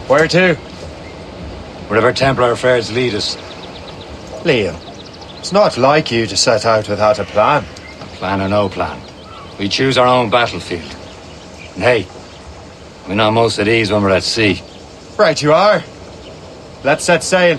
Where to? Wherever Templar affairs lead us. Liam, it's not like you to set out without a plan. Plan or no plan. We choose our own battlefield. And hey, we're not most at ease when we're at sea. Right you are. Let's set sail.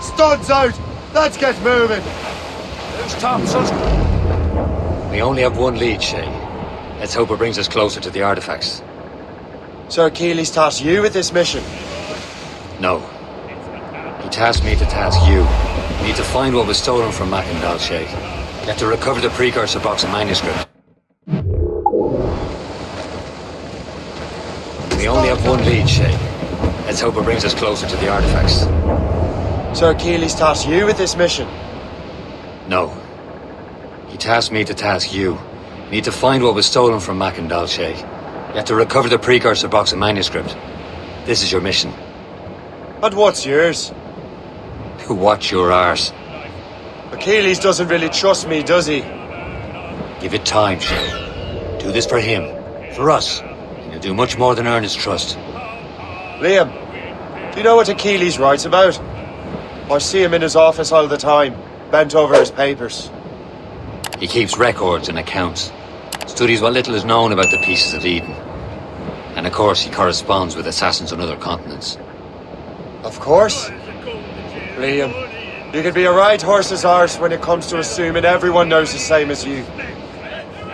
Studs out! Let's get moving! Who's Thompson? We only have one lead, Shay. Let's hope it brings us closer to the artifacts. Sir Keeley's tasked you with this mission? No. He tasked me to task you. We need to find what was stolen from Mackendal, Shay. You have to recover the precursor box and manuscript. We only have one lead, Shay. Let's hope it brings us closer to the artifacts. Sir Keeley's tasked you with this mission? No. He tasked me to task you. We need to find what was stolen from Mackendal, Shay. You have to recover the precursor box and manuscript. This is your mission. And what's yours? Watch your arse. Achilles doesn't really trust me, does he? Give it time, Shay. Do this for him. For us. And you'll do much more than earn his trust. Liam, do you know what Achilles writes about? I see him in his office all the time, bent over his papers. He keeps records and accounts. Studies what little is known about the pieces of Eden. And of course, he corresponds with assassins on other continents. Of course. Liam, you can be a right horse's arse when it comes to assuming everyone knows the same as you.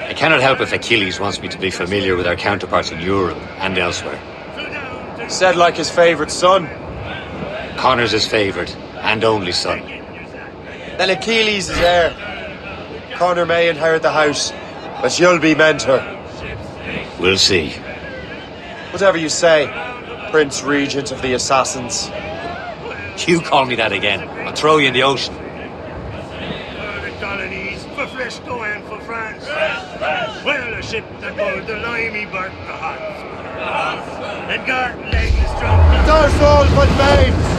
I cannot help if Achilles wants me to be familiar with our counterparts in Europe and elsewhere. Said like his favourite son. Connor's his favourite and only son. Then Achilles is heir. Connor may inherit the house, but you'll be mentor. We'll see. Whatever you say, Prince Regent of the Assassins. You call me that again, I'll throw you in the ocean. The colonies, for fresh going for France. Well, a ship that bore the limey bark the Huns. And got legs drunk. Darth all but mates!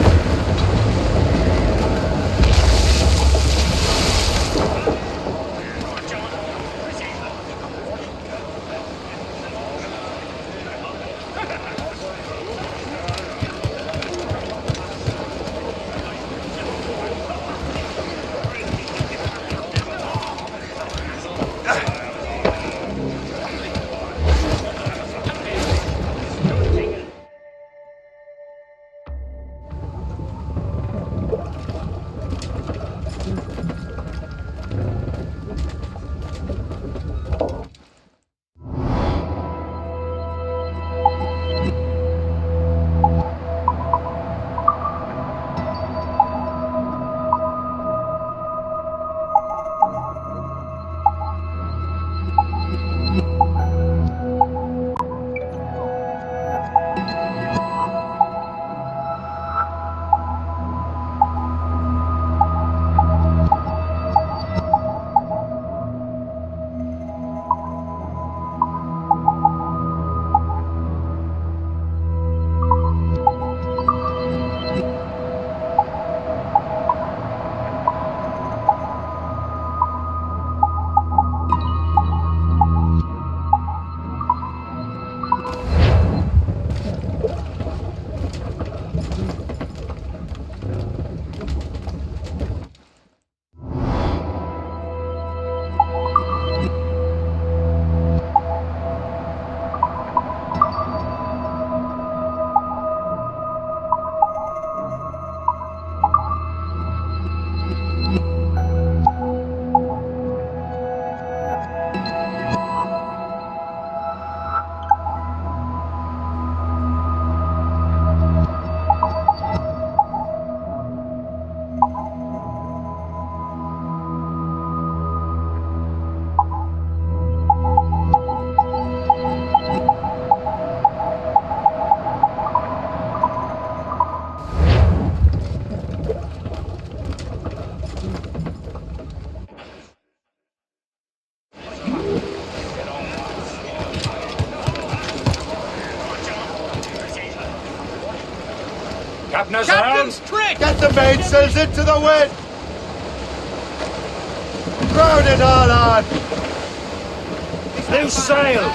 sharpness, Captain's trick! Get the mainsails into the wind! Crowd it all on! Loose sail!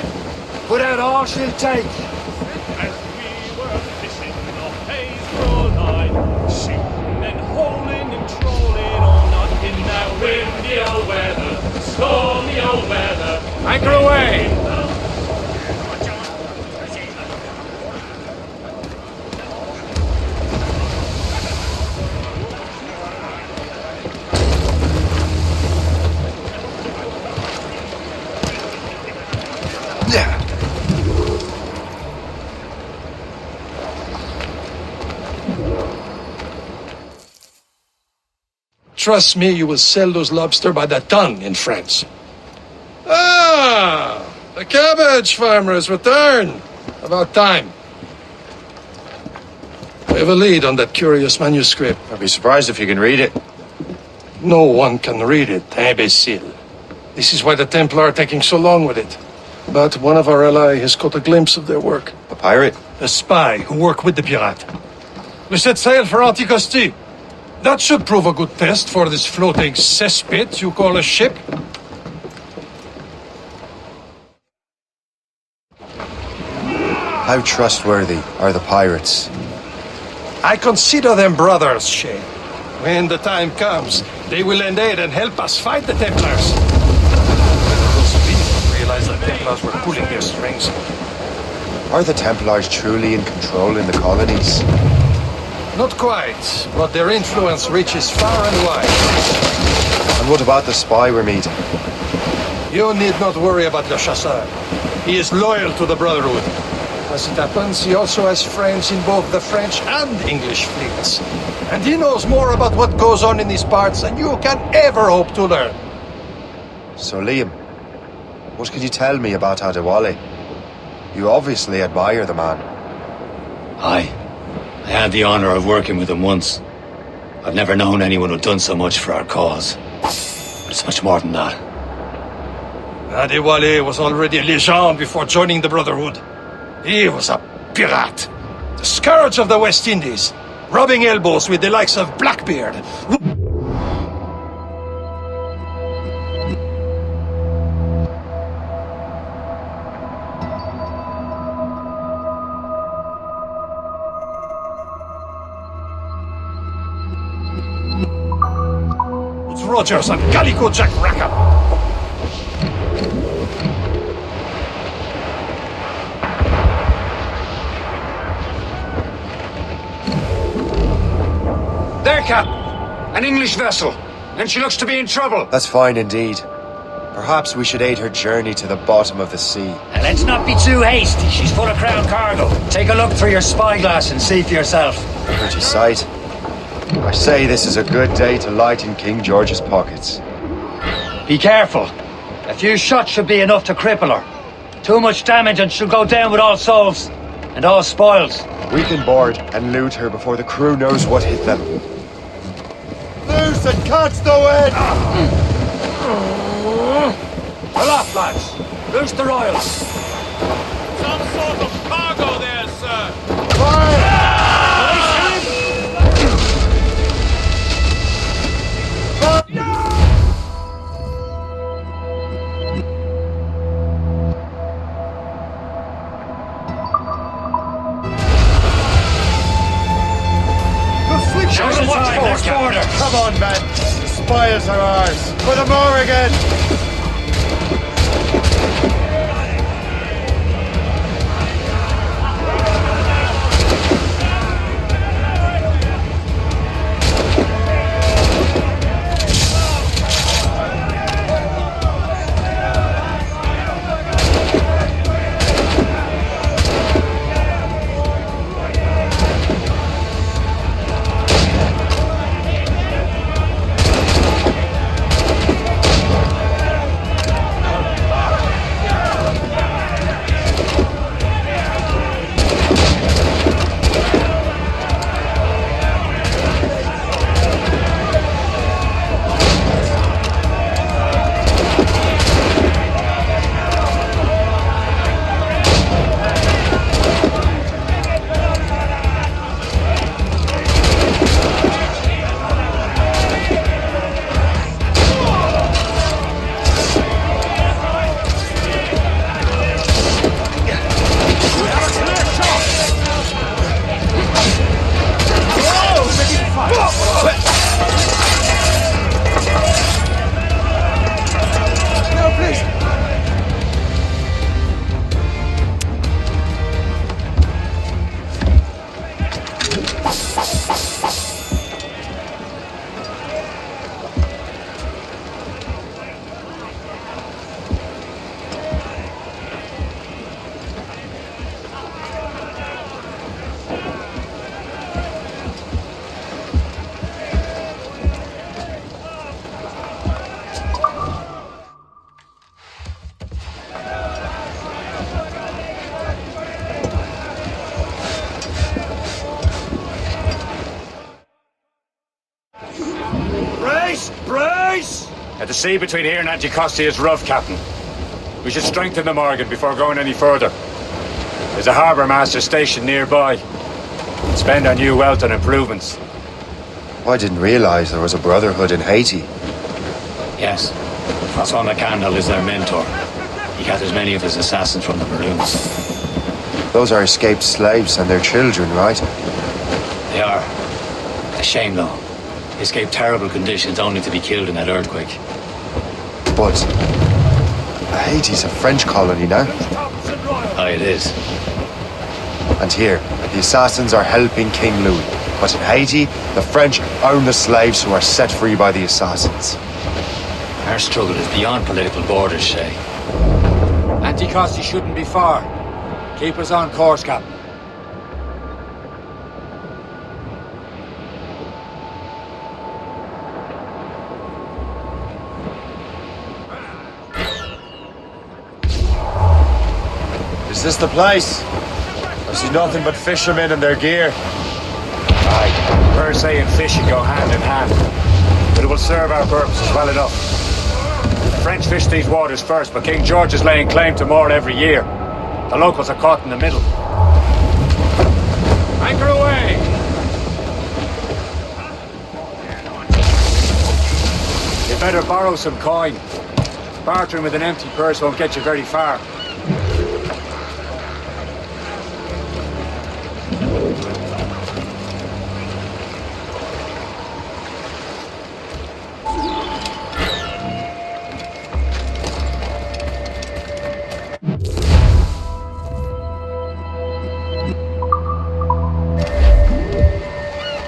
Put out all she'll take! As we were fishing the Hazel line, shooting and holding and trolling all night in that windy old weather, stormy old weather. Anchor away! Trust me, you will sell those lobster by the ton in France. Ah, the cabbage farmers return. About time. We have a lead on that curious manuscript. I'd be surprised if you can read it. No one can read it, imbecile. This is why the Templar are taking so long with it. But one of our allies has caught a glimpse of their work. A pirate? A spy who worked with the pirate. We set sail for Anticosti. That should prove a good test for this floating cesspit you call a ship. How trustworthy are the pirates? I consider them brothers, Shay. When the time comes, they will lend aid and help us fight the Templars. Those people realized the Templars were pulling their strings. Are the Templars truly in control in the colonies? Not quite, but their influence reaches far and wide. And what about the spy we're meeting? You need not worry about Le Chasseur. He is loyal to the Brotherhood. As it happens, he also has friends in both the French and English fleets. And he knows more about what goes on in these parts than you can ever hope to learn. So Liam, what can you tell me about Adewale? You obviously admire the man. Aye. I had the honor of working with him once. I've never known anyone who'd done so much for our cause. But it's much more than that. Adewale was already a legend before joining the Brotherhood. He was a pirate. The scourge of the West Indies. Rubbing elbows with the likes of Blackbeard. Rogers and Calico Jack Rackham. There, Cap! An English vessel, and she looks to be in trouble. That's fine indeed. Perhaps we should aid her journey to the bottom of the sea. And let's not be too hasty. She's full of crown cargo. Take a look through your spyglass and see for yourself. Pretty sight. I say this is a good day to lighten King George's pockets. Be careful. A few shots should be enough to cripple her. Too much damage and she'll go down with all souls. And all spoils. We can board and loot her before the crew knows what hit them. Loose and catch the wind! Aloft, lads. Loose the royals. Some sort of cargo there, sir. Fire! Show them what to order. Come on, men. The spoils are ours. For the more again. Brace! Brace! The sea between here and Anticosti is rough, Captain. We should strengthen the Morgan before going any further. There's a harbour master stationed nearby. Spend our new wealth on improvements. I didn't realize there was a brotherhood in Haiti. Yes. Francois McCandle is their mentor. He gathers many of his assassins from the Maroons. Those are escaped slaves and their children, right? They are. A shame, though. They escaped terrible conditions only to be killed in that earthquake. But Haiti's a French colony now. Aye, it is. And here, the assassins are helping King Louis. But in Haiti, the French own the slaves who are set free by the assassins. Our struggle is beyond political borders, Shay. Anticosti shouldn't be far. Keep us on course, Captain. Is this the place? I see nothing but fishermen and their gear. Aye, per se and fishing go hand in hand. But it will serve our purposes well enough. The French fish these waters first, but King George is laying claim to more every year. The locals are caught in the middle. Anchor away! You better borrow some coin. Bartering with an empty purse won't get you very far.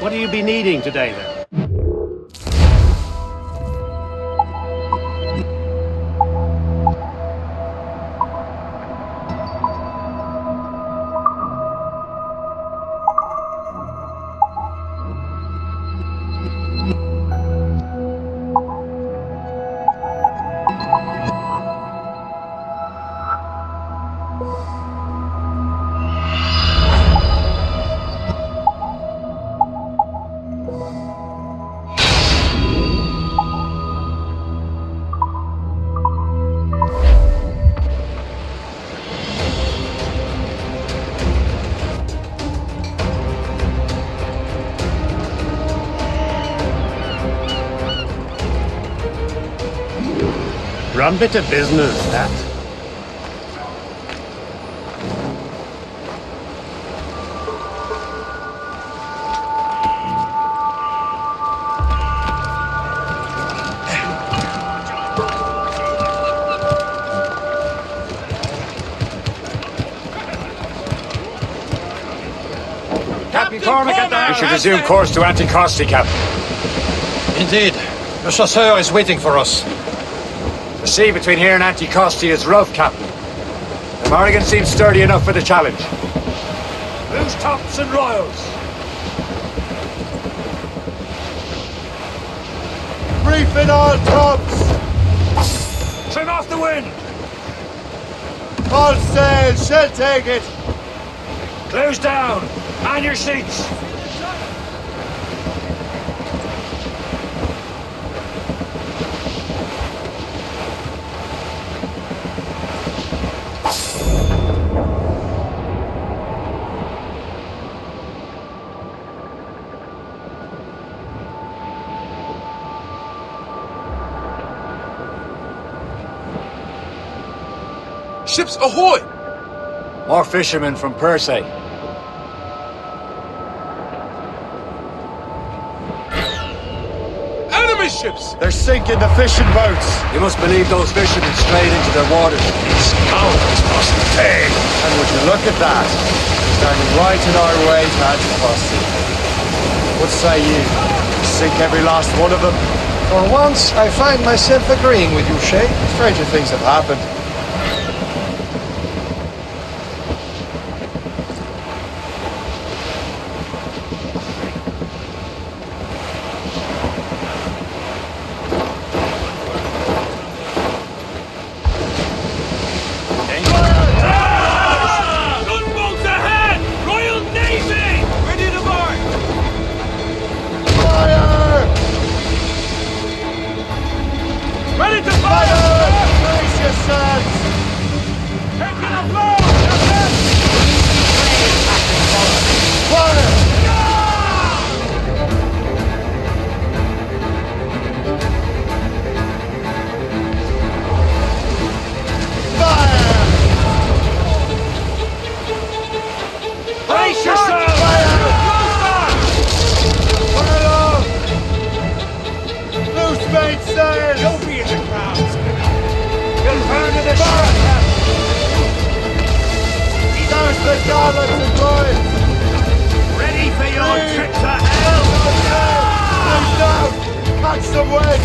What do you be needing today, then? Rum bit of business, that. Captain Cormac at the helm! We should resume course to Anticosti, Captain. Indeed. Le Chasseur is waiting for us. The sea between here and Anticosti is rough, Captain. The Morrigan seems sturdy enough for the challenge. Loose tops and royals. Reefing all tops! Trim off the wind. All sail, she'll take it! Close down. Man your seats. Ships ahoy! More fishermen from Persay. Enemy ships! They're sinking the fishing boats! You must believe those fishermen strayed into their waters. Scoundrels must pay! And would you look at that? Standing right in our way to Anticosti. What say you? Sink every last one of them? For once, I find myself agreeing with you, Shay. Stranger things have happened. Gunboats ahead! Royal Navy! Ready to march! Fire! Ready to Fire! fire! Brace yourselves! Taking a blow! Fire! Fire! Brace yourself! Fire! Loose main sails! Don't be in the crowds. You'll burn to the ship! Down the garlands and boys! Ready for your trip to hell! Loose down! Catch some wind!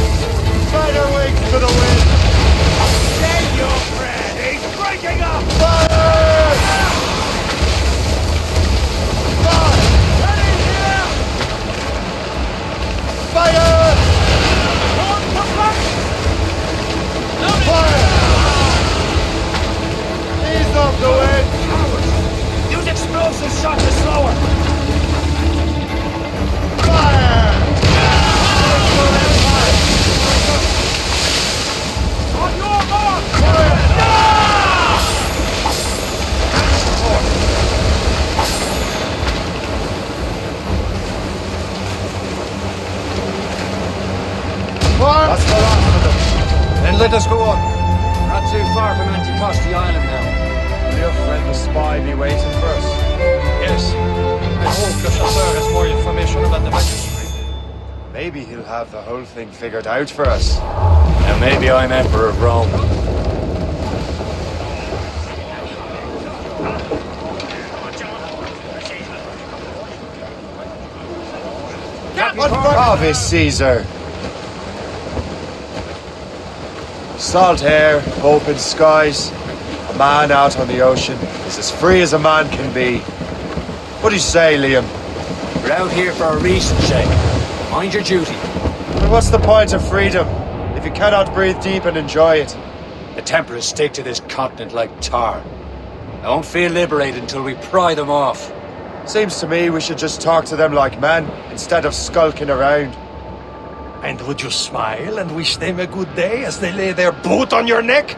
Spider wings for the wind! Save your friend! He's breaking up! Fire! Fire! Ready here! Fire! Fire! Ease off the wind! Use explosive shot to slow her! Fire! On your mark! Fire! That's the last of them. Then let us go on. Not too far from Anticosti Island now. Will your friend the spy be waiting for us? Yes. I hope Le Chasseur has more information about the manuscript. Maybe he'll have the whole thing figured out for us. And maybe I'm Emperor of Rome. What Provis, Caesar? Salt air, open skies. A man out on the ocean is as free as a man can be. What do you say, Liam? We're out here for a reason, Shay. Mind your duty. And what's the point of freedom if you cannot breathe deep and enjoy it? The temperate stick to this continent like tar. I won't feel liberated until we pry them off. Seems to me we should just talk to them like men instead of skulking around. And would you smile and wish them a good day as they lay their boot on your neck?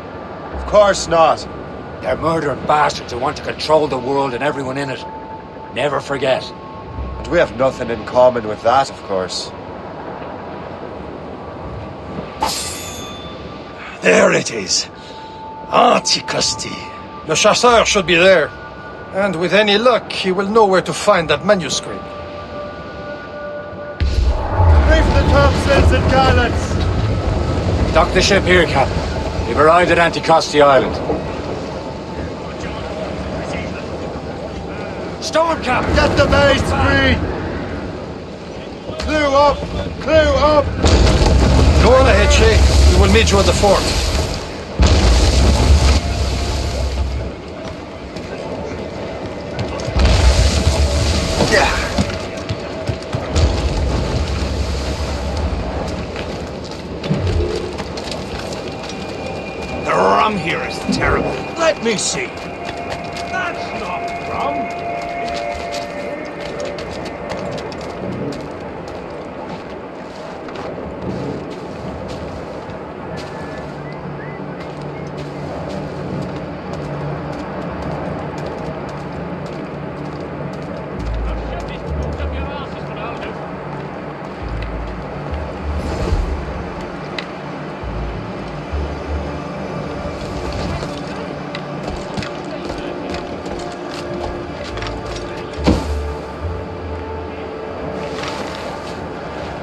Of course not. They're murdering bastards who want to control the world and everyone in it. Never forget. And we have nothing in common with that, of course. There it is. Anticosti. Le Chasseur should be there. And with any luck, he will know where to find that manuscript. Reef the topsails and gallants! Dock the ship here, Captain. We've arrived at Anticosti Island. Storm Cap! Get the mates free! Clue up! Clue up! Go on ahead, Shay. We will meet you at the fort. The rum here is terrible. Let me see. That's not rum.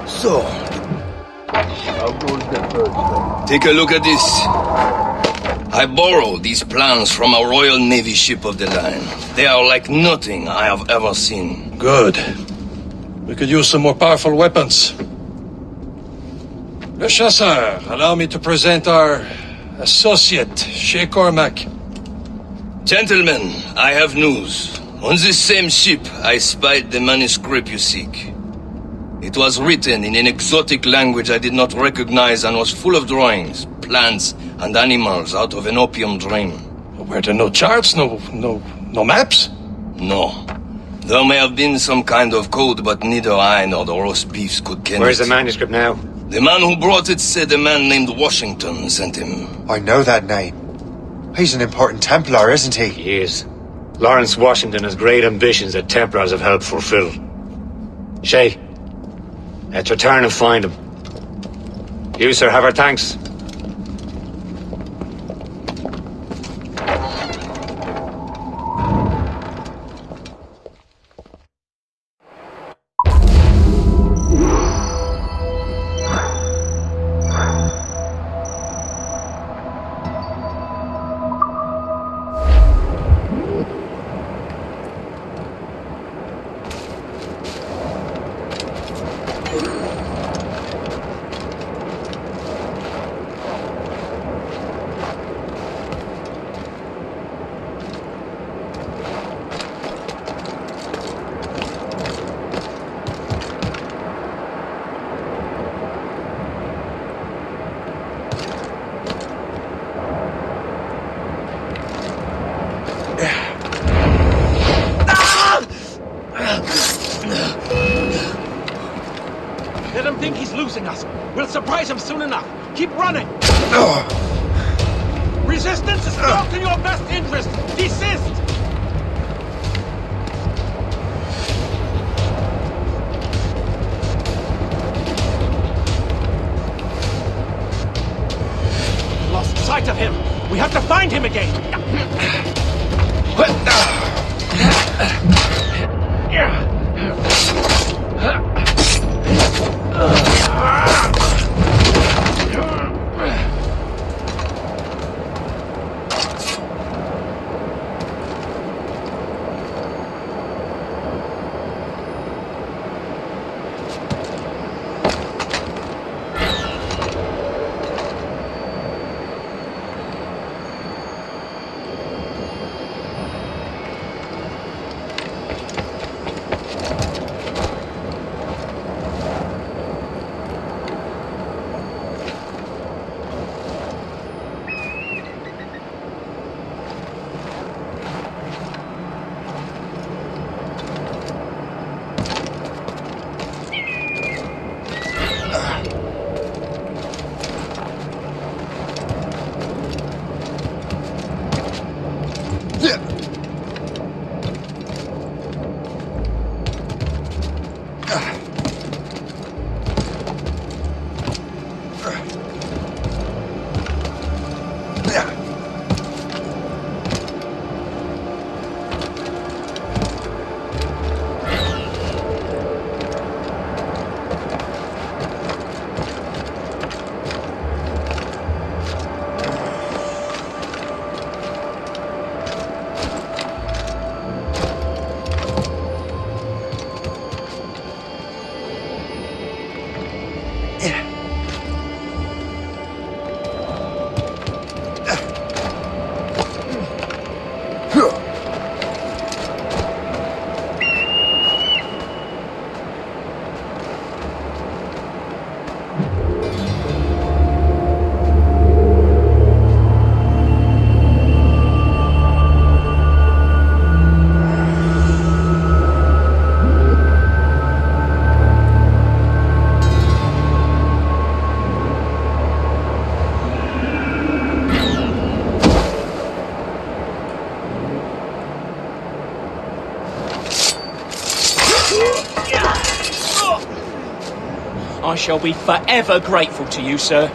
So, take a look at this. I borrowed these plans from a Royal Navy ship of the line. They are like nothing I have ever seen. Good. We could use some more powerful weapons. Le Chasseur, allow me to present our associate, Shay Cormac. Gentlemen, I have news. On this same ship, I spied the manuscript you seek. It was written in an exotic language I did not recognize and was full of drawings, plants, and animals out of an opium dream. Were there no charts, no maps? No. There may have been some kind of code, but neither I nor the roast beefs could ken Where's it. the manuscript now? The man who brought it said a man named Washington sent him. I know that name. He's an important Templar, isn't he? He is. Lawrence Washington has great ambitions that Templars have helped fulfill. Shay, let's return and find him. You, sir, have our thanks. Let him think he's losing us. We'll surprise him soon enough. Keep running. Resistance is not in your best interest. Desist. Lost sight of him. We have to find him again. I shall be forever grateful to you, sir.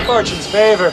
Fortune's favor.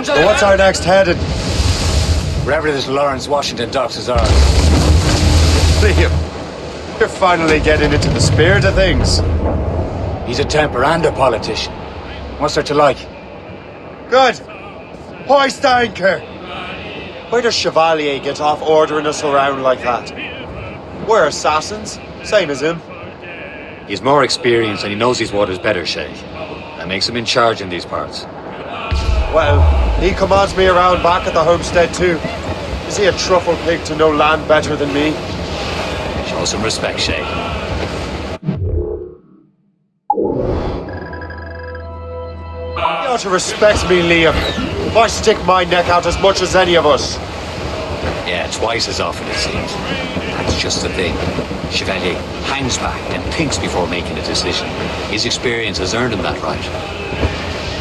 So what's our next heading? Wherever this Lawrence Washington docks is ours. Liam, you're finally getting into the spirit of things. He's a temper and a politician. What's there to like? Good. Hoist anchor. Where does Chevalier get off ordering us around like that? We're assassins, same as him. He's more experienced and he knows these waters better, Shay. That makes him in charge in these parts. Well, he commands me around back at the homestead too. Is he a truffle pig to know land better than me? Show some respect, Shay. You ought to respect me, Liam. I stick my neck out as much as any of us. Yeah, twice as often it seems. That's just the thing. Chevalier hangs back and thinks before making a decision. His experience has earned him that right.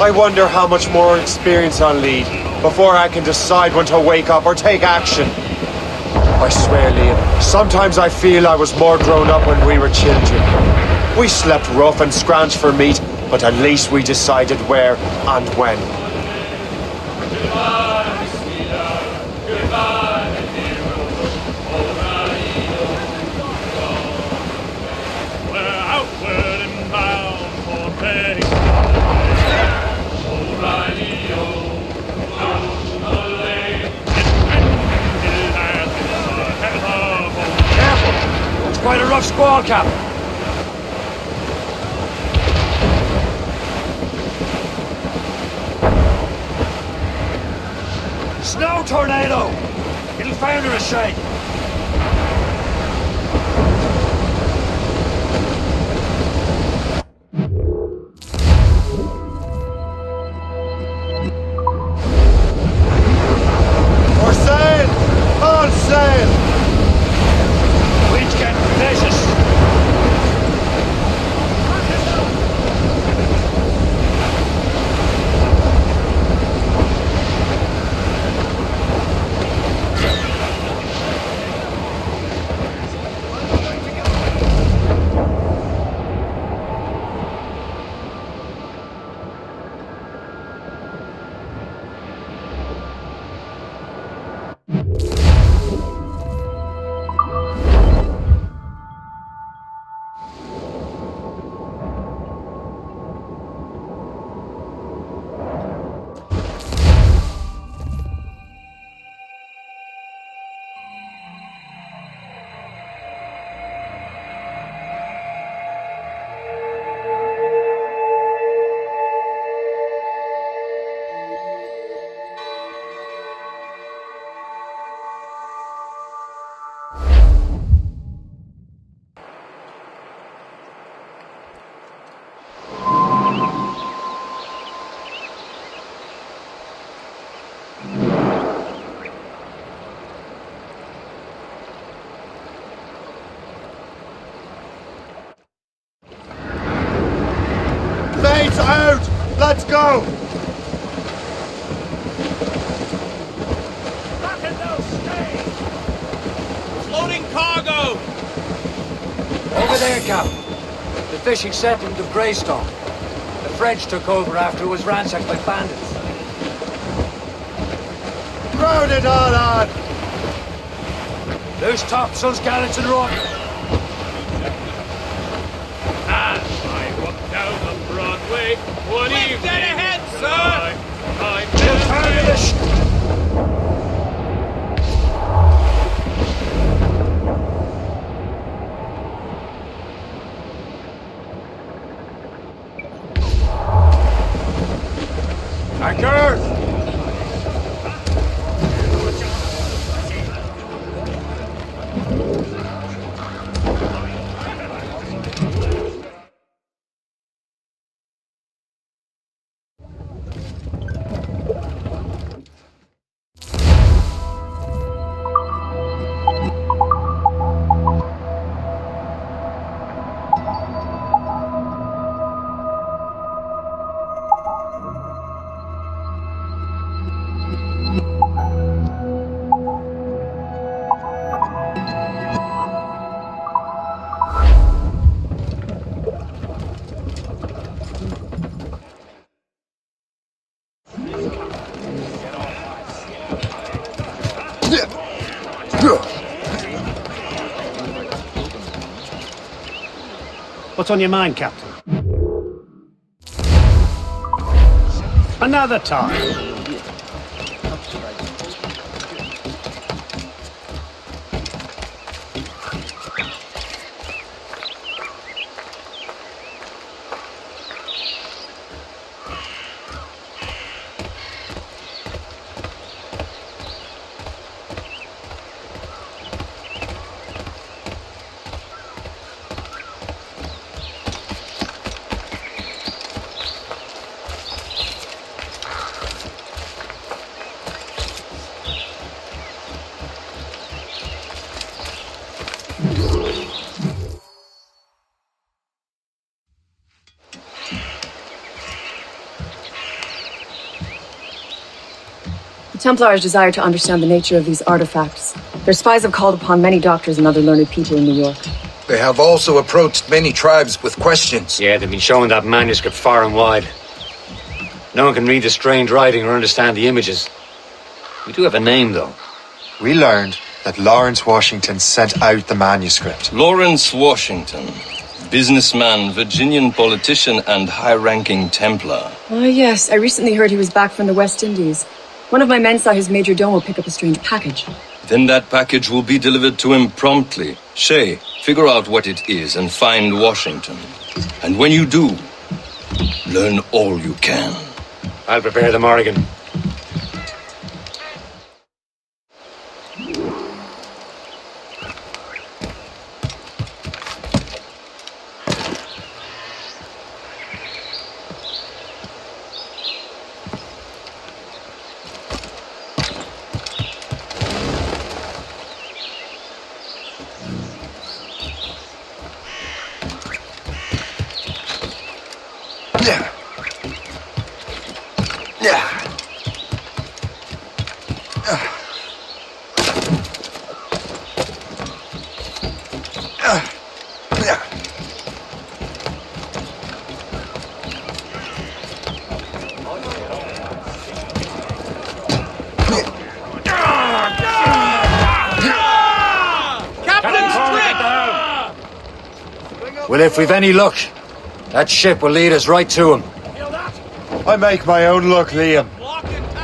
I wonder how much more experience I'll need before I can decide when to wake up or take action. I swear, Liam, sometimes I feel I was more grown up when we were children. We slept rough and scrounged for meat, but at least we decided where and when. We're outward and bound for Paris. Careful! It's quite a rough squall, Cap. Snow tornado! It'll founder a shake. For sail! All sail! Wind's getting vicious. Mates out! Let's go! Back in those stays! Loading cargo! Over there, Cap. The fishing settlement of Greystone. The French took over after it was ransacked by bandits. Crowd it all on! Loose topsails, gallants, and rope. As I walk down the Broadway, one evening, dead ahead, sir! I Anchor! What's on your mind, Captain? Another time. The Templars desire to understand the nature of these artifacts. Their spies have called upon many doctors and other learned people in New York. They have also approached many tribes with questions. Yeah, they've been showing that manuscript far and wide. No one can read the strange writing or understand the images. We do have a name, though. We learned that Lawrence Washington sent out the manuscript. Lawrence Washington. Businessman, Virginian politician, and high-ranking Templar. Oh, yes. I recently heard he was back from the West Indies. One of my men saw his major domo pick up a strange package. Then that package will be delivered to him promptly. Shay, figure out what it is and find Washington. And when you do, learn all you can. I'll prepare the Morrigan. Well, if we've any luck, that ship will lead us right to him. I make my own luck, Liam.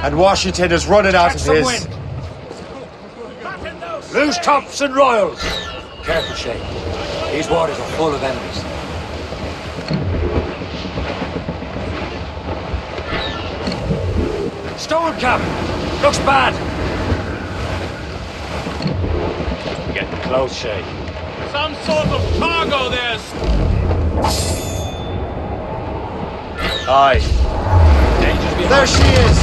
And Washington is running out of his. Wind. Loose tops and royals. Careful, Shay. These waters are full of enemies. Stone cap. Looks bad. Getting close, Shay. Some sort of cargo there. Aye. Danger's behind. There she is!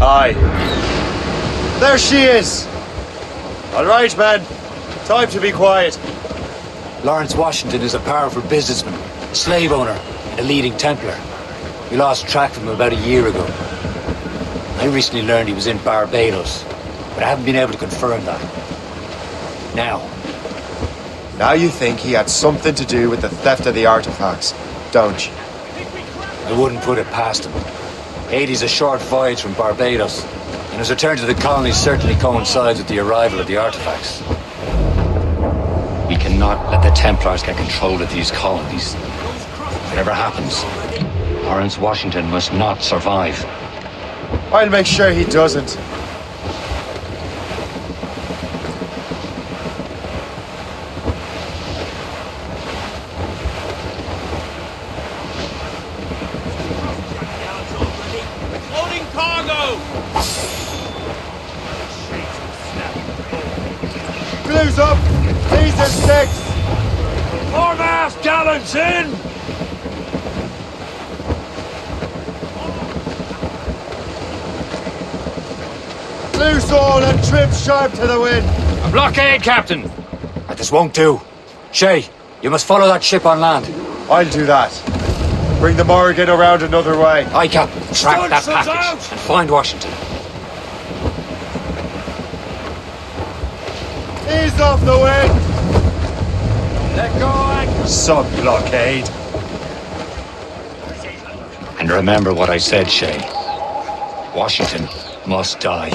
Aye. There she is! All right, men. Time to be quiet. Lawrence Washington is a powerful businessman, slave owner, and a leading Templar. We lost track of him about a year ago. I recently learned he was in Barbados, but I haven't been able to confirm that. Now you think he had something to do with the theft of the artifacts, don't you? I wouldn't put it past him. Haiti's a short voyage from Barbados, and his return to the colonies certainly coincides with the arrival of the artifacts. We cannot let the Templars get control of these colonies. Whatever happens, Lawrence Washington must not survive. I'll make sure he doesn't. Loading cargo! Blues up! These are six! Foremast gallants in! Loose all and trim sharp to the wind! A blockade, Captain! This won't do. Shay, you must follow that ship on land. I'll do that. Bring the Morrigan around another way. Aye, Captain. Track that package and find Washington. Ease off the wind! Let go, anchor. Sub-blockade. And remember what I said, Shay. Washington must die.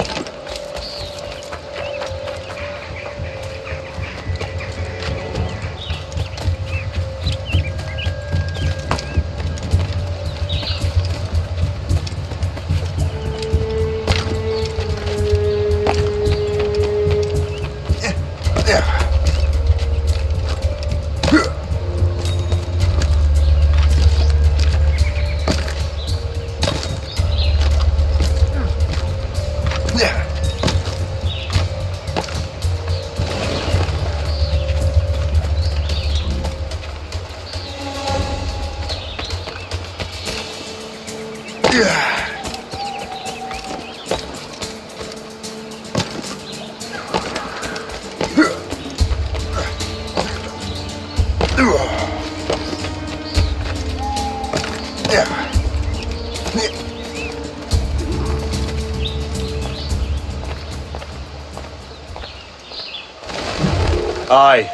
Aye.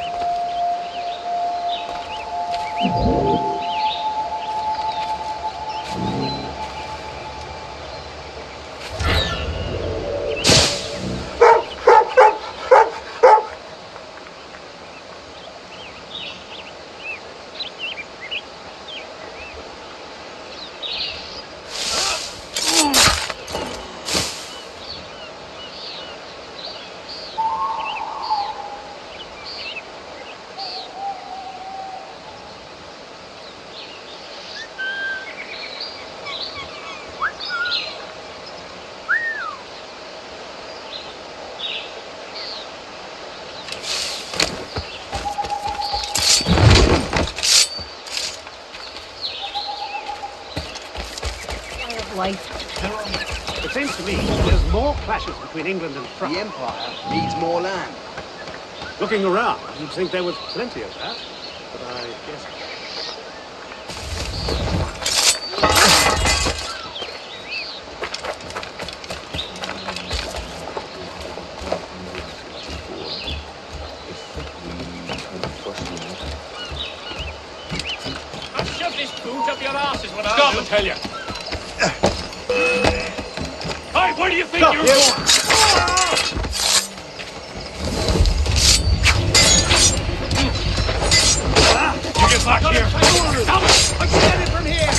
It seems to me there's more clashes between England and France. The Empire needs more land. Looking around, you'd think there was plenty of that, but I guess... I'll shove this boot up your arse is what I'll do. Tell you. Hey, where do you think you're going? You get back here. Stop it! I can get it from here.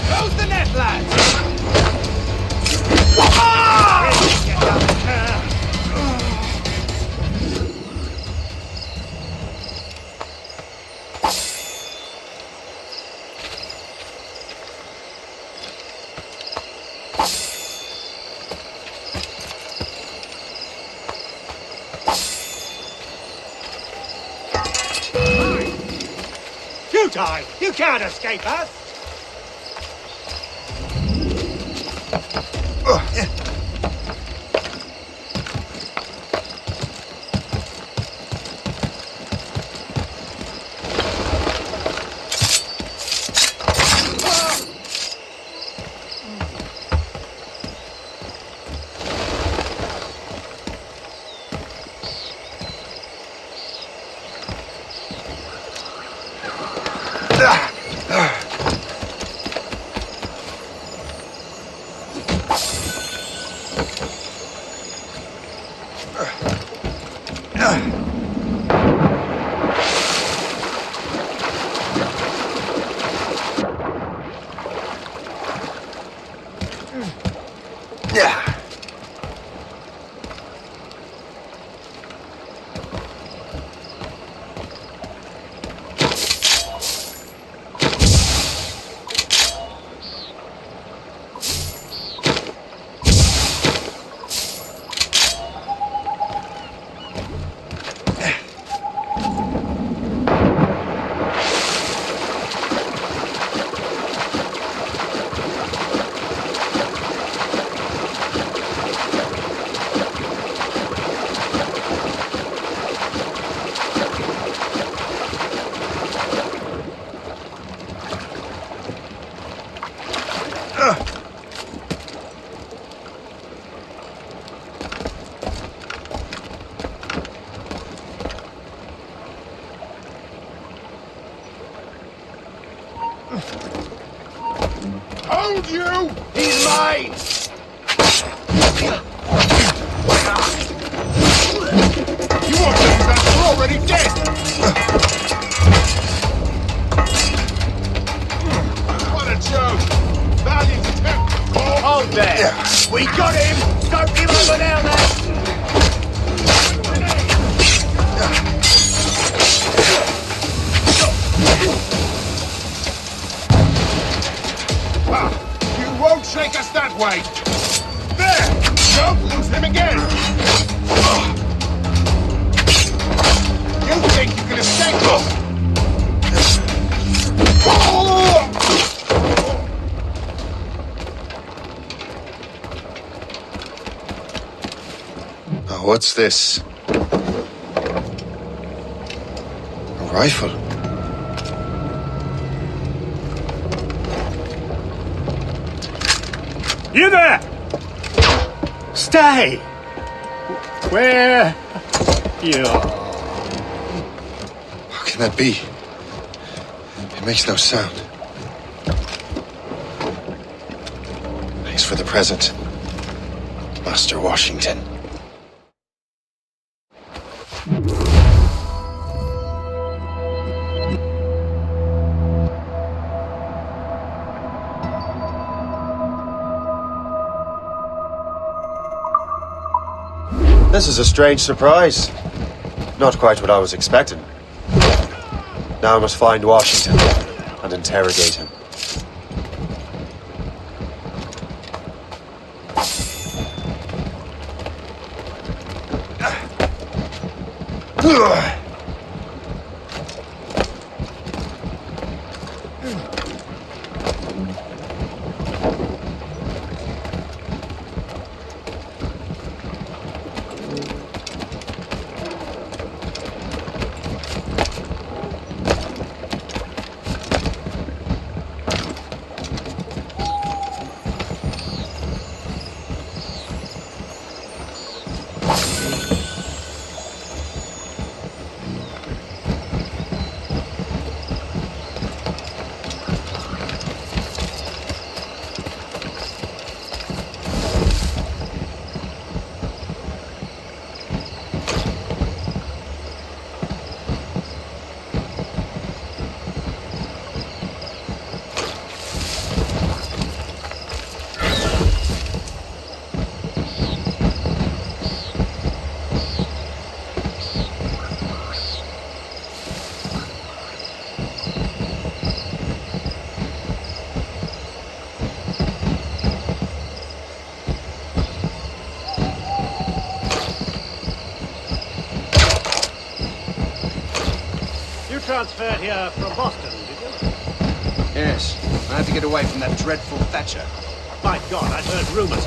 Close the net, lads. Futile! You can't escape us! Hold you! He's mine! You want to do that? We're already dead! What a joke! Valiant attempt! Hold there! We got him! Don't give over now, lads! You won't shake us that way! There! Don't lose him again! You think you can escape us? Oh, what's this? A rifle? You there! Stay! Where you are? How can that be? It makes no sound. Thanks for the present, Master Washington. This is a strange surprise. Not quite what I was expecting. Now I must find Washington and interrogate him. Transferred here from Boston, did you? Yes. I had to get away from that dreadful Thatcher. By God, I'd heard rumors.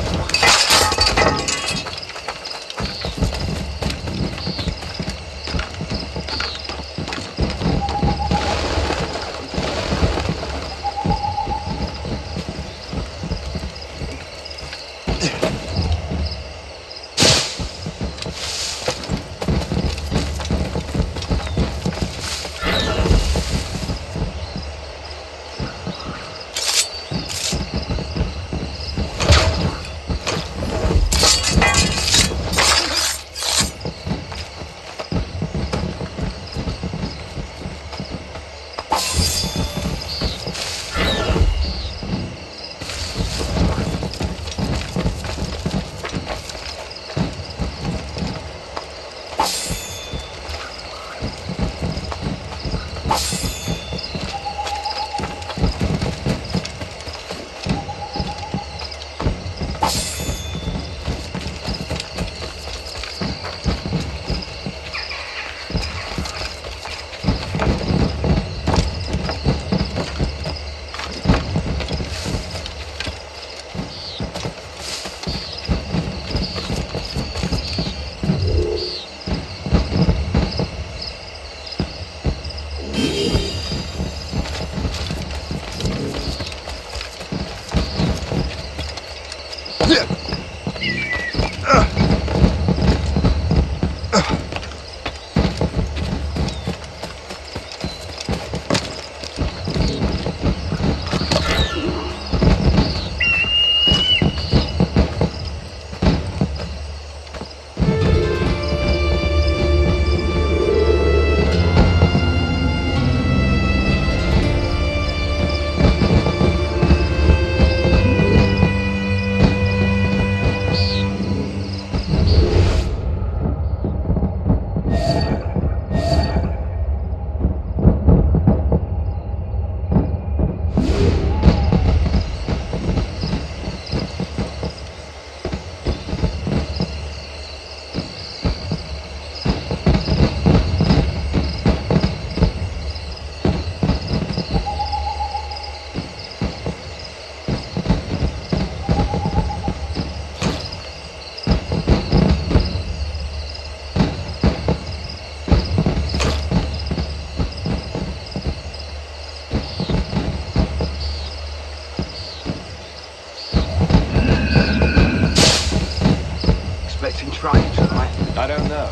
I don't know.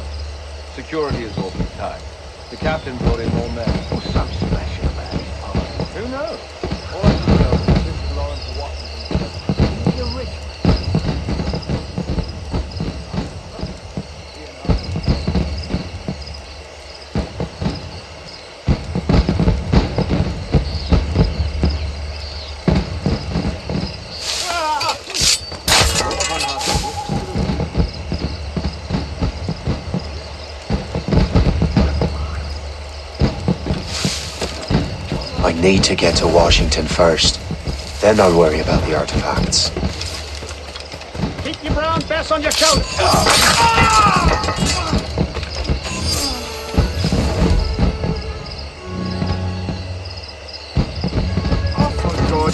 Security is awfully tight. The captain brought in more men. What's so special about this party? Who knows? All I can know is this is Lawrence Washington. You're rich. I need to get to Washington first. Then I'll worry about the artifacts. Keep your brown vest on your shoulder. Oh, for God.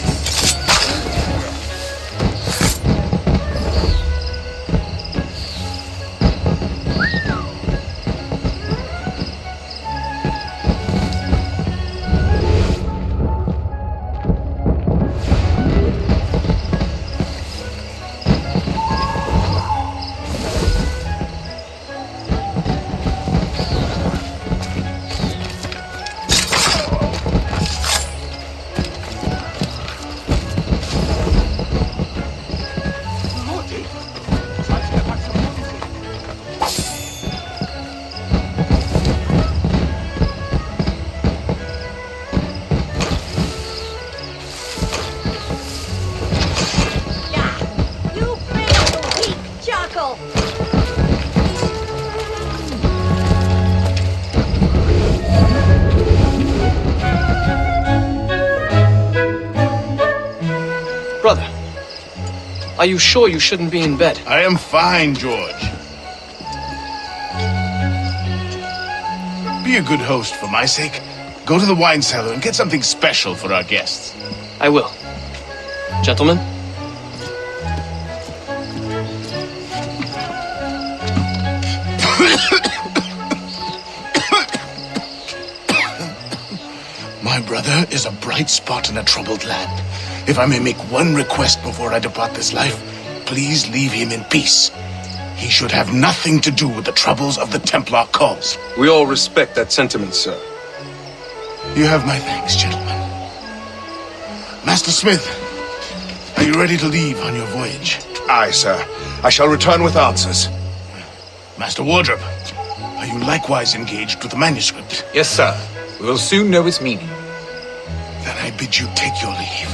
Brother, are you sure you shouldn't be in bed? I am fine, George. Be a good host for my sake. Go to the wine cellar and get something special for our guests. I will. Gentlemen? My brother is a bright spot in a troubled land. If I may make one request before I depart this life, please leave him in peace. He should have nothing to do with the troubles of the Templar cause. We all respect that sentiment, sir. You have my thanks, gentlemen. Master Smith, are you ready to leave on your voyage? Aye, sir. I shall return with answers. Master Wardrop, are you likewise engaged with the manuscript? Yes, sir. We will soon know its meaning. Then I bid you take your leave.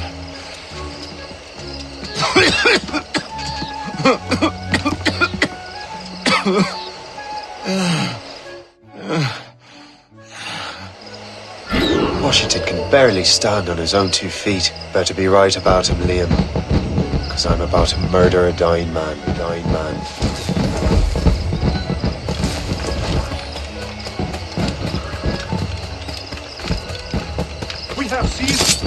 Washington can barely stand on his own 2 feet. Better be right about him, Liam. Because I'm about to murder a dying man. We have seized.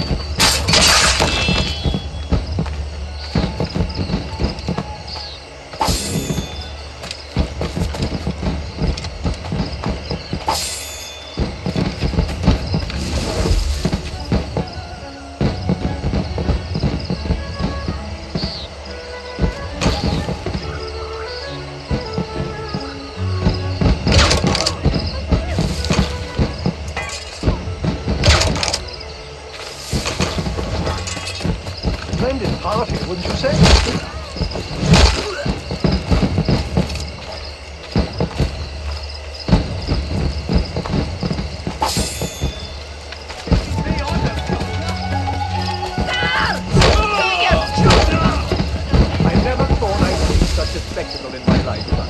Splendid party, wouldn't you say? I never thought I'd see such a spectacle in my lifetime.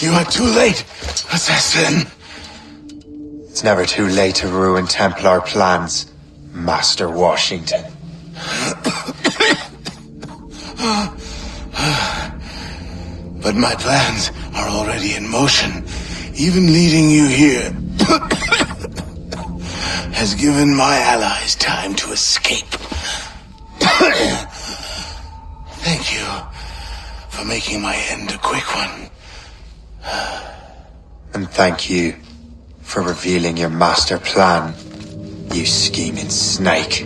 You are too late, assassin. It's never too late to ruin Templar plans, Master Washington. But my plans are already in motion. Even leading you here has given my allies time to escape. Thank you for making my end a quick one. And thank you for revealing your master plan, you scheming snake.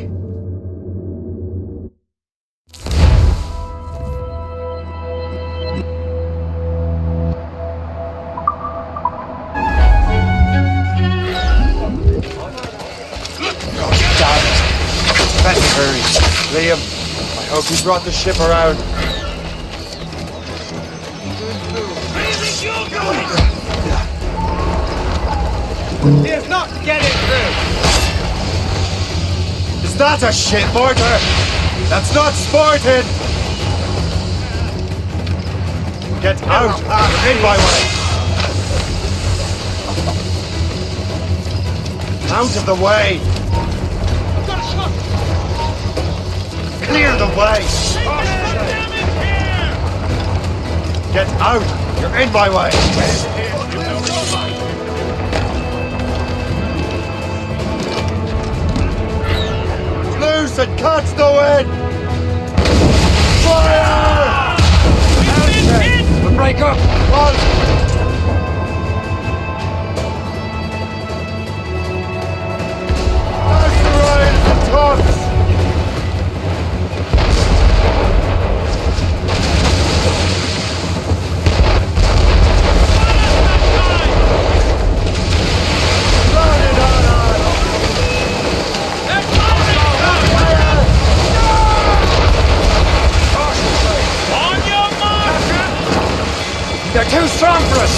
Better hurry. Liam, I hope you brought the ship around. He's not getting through! Is that a shit mortar? That's not sporting! Get out! In my way! Out of the way! Clear the way! Get out! You're in my way! Loose and catch the wind! Fire! We'll break up! Asteroids and tops! They're too strong for us!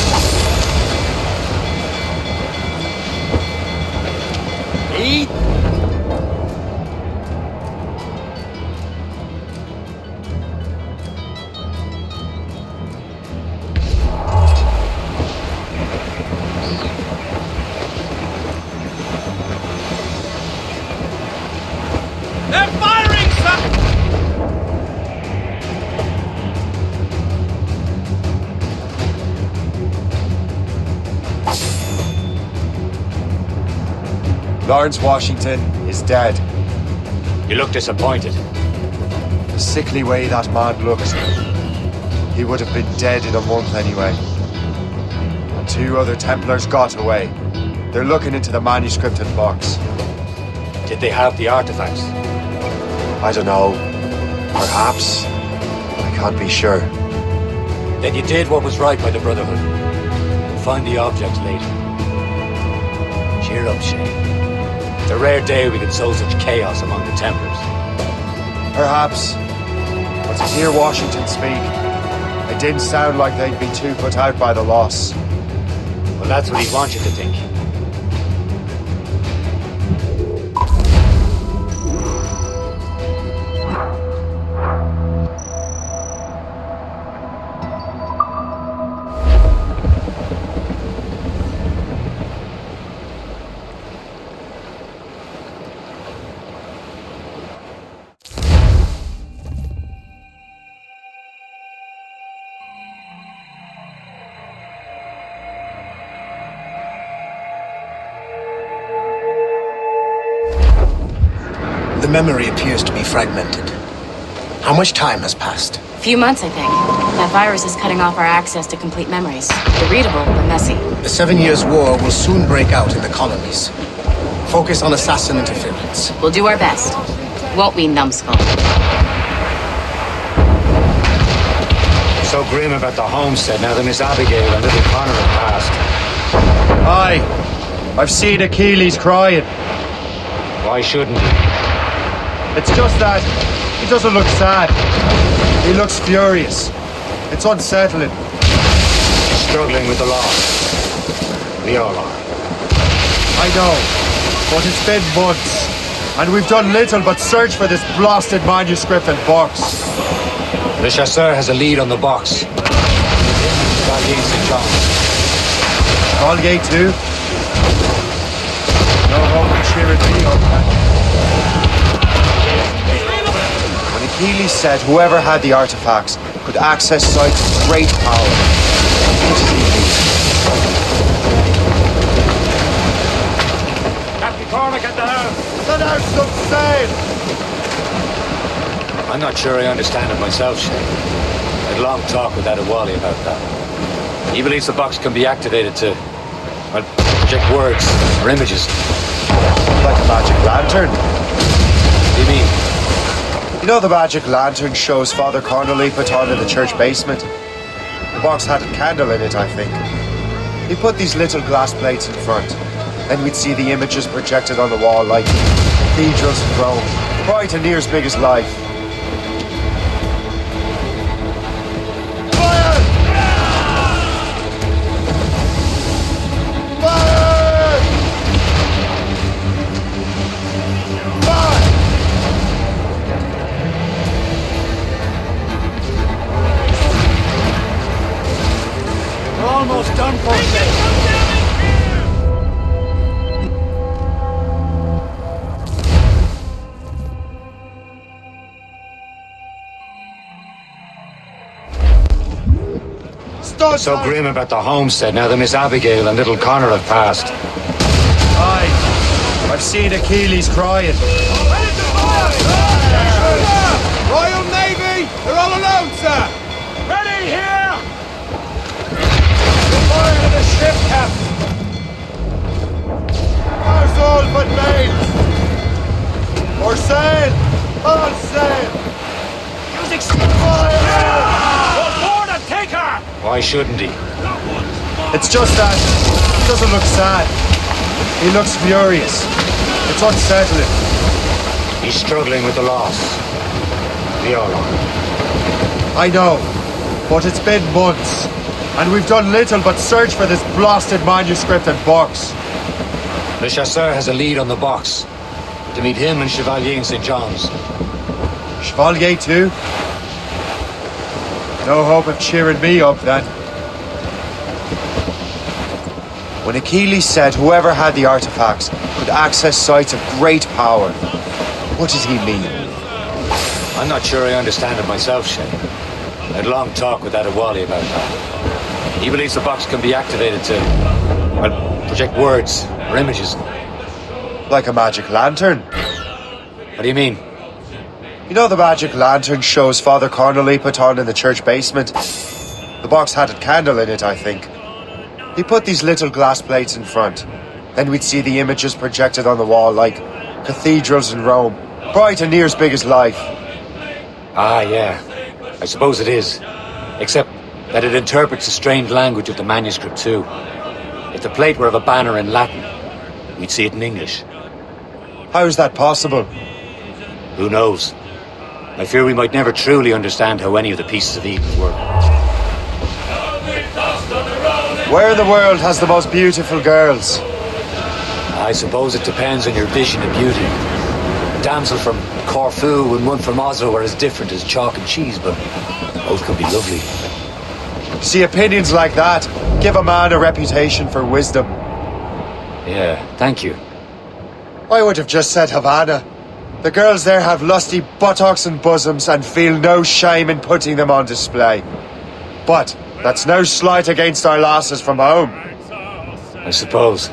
Eat! They're firing, sir! Lawrence Washington is dead. You look disappointed. The sickly way that man looks. He would have been dead in a month anyway. And 2 other Templars got away. They're looking into the manuscripted box. Did they have the artifacts? I don't know. Perhaps. I can't be sure. Then you did what was right by the Brotherhood. We'll find the objects later. Cheer up, Shane. It's a rare day we could sow such chaos among the Templars. Perhaps. But to hear Washington speak, it didn't sound like they'd be too put out by the loss. Well, that's what he'd want you to think. The memory appears to be fragmented. How much time has passed? A few months, I think. That virus is cutting off our access to complete memories. They're readable, but messy. The 7 Years' War will soon break out in the colonies. Focus on assassin interference. We'll do our best. Won't we, numbskull? So grim about the homestead now that Miss Abigail and little Connor have passed. Aye. I've seen Achilles crying. Why shouldn't he? It's just that he doesn't look sad. He looks furious. It's unsettling. Struggling with the loss. We all are. I know, but it's been months, and we've done little but search for this blasted manuscript and box. The chasseur has a lead on the box. Chevalier St. John. Chevalier too? No hope of cheering me up. When Achilles said whoever had the artifacts could access sites of great power, what does he mean? Captain Cormac at the helm. Then there's some sail! I'm not sure I understand it myself, Shane. I had a long talk with Adewale about that. He believes the box can be activated to, well, project words or images. Like a magic lantern. What do you mean? You know the magic lantern shows Father Connolly put on in the church basement? The box had a candle in it, I think. He put these little glass plates in front. Then we'd see the images projected on the wall like cathedrals in Rome. Quite and near as big as life. God's So sake! grim about the homestead now that Miss Abigail and little Connor have passed. Aye. I've seen Achilles crying. Royal Navy! They're all alone, sir! Ready here! Fire to the ship, Captain! How's all but mails? For sail! All sail! Fire! Board and take her! Why shouldn't he? It's just that he doesn't look sad. He looks furious. It's unsettling. He's struggling with the loss. We all are. I know, but it's been months, and we've done little but search for this blasted manuscript and box. Le Chasseur has a lead on the box. To meet him and Chevalier in St. John's. Chevalier too? No hope of cheering me up then. When Achilles said whoever had the artifacts could access sites of great power, what did he mean? I'm not sure I understand it myself, Shay. I had a long talk with Adewale about that. He believes the box can be activated to, well, project words or images. Like a magic lantern? What do you mean? You know the magic lantern shows Father Connolly put on in the church basement? The box had a candle in it, I think. He put these little glass plates in front. Then we'd see the images projected on the wall like cathedrals in Rome. Bright and near as big as life. Ah, yeah. I suppose it is. Except that it interprets the strange language of the manuscript too. If the plate were of a banner in Latin, we'd see it in English. How is that possible? Who knows? I fear we might never truly understand how any of the pieces of Eden work. Where in the world has the most beautiful girls? I suppose it depends on your vision of beauty. A damsel from Corfu and one from Oslo are as different as chalk and cheese, but both can be lovely. See, opinions like that give a man a reputation for wisdom. Yeah, thank you. I would have just said Havana. The girls there have lusty buttocks and bosoms and feel no shame in putting them on display. But that's no slight against our lasses from home. I suppose.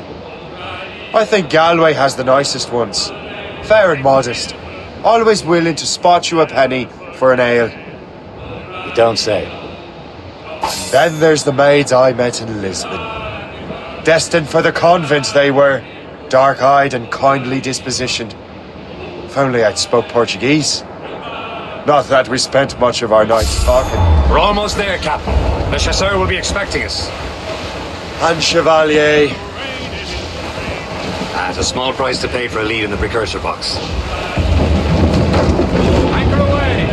I think Galway has the nicest ones. Fair and modest. Always willing to spot you a penny for an ale. You don't say. Then there's the maids I met in Lisbon. Destined for the convent they were. Dark-eyed and kindly dispositioned. If only I'd spoke Portuguese. Not that we spent much of our nights talking. We're almost there, Captain. Le Chasseur will be expecting us. And Chevalier. At a small price to pay for a lead in the precursor box. Anchor away!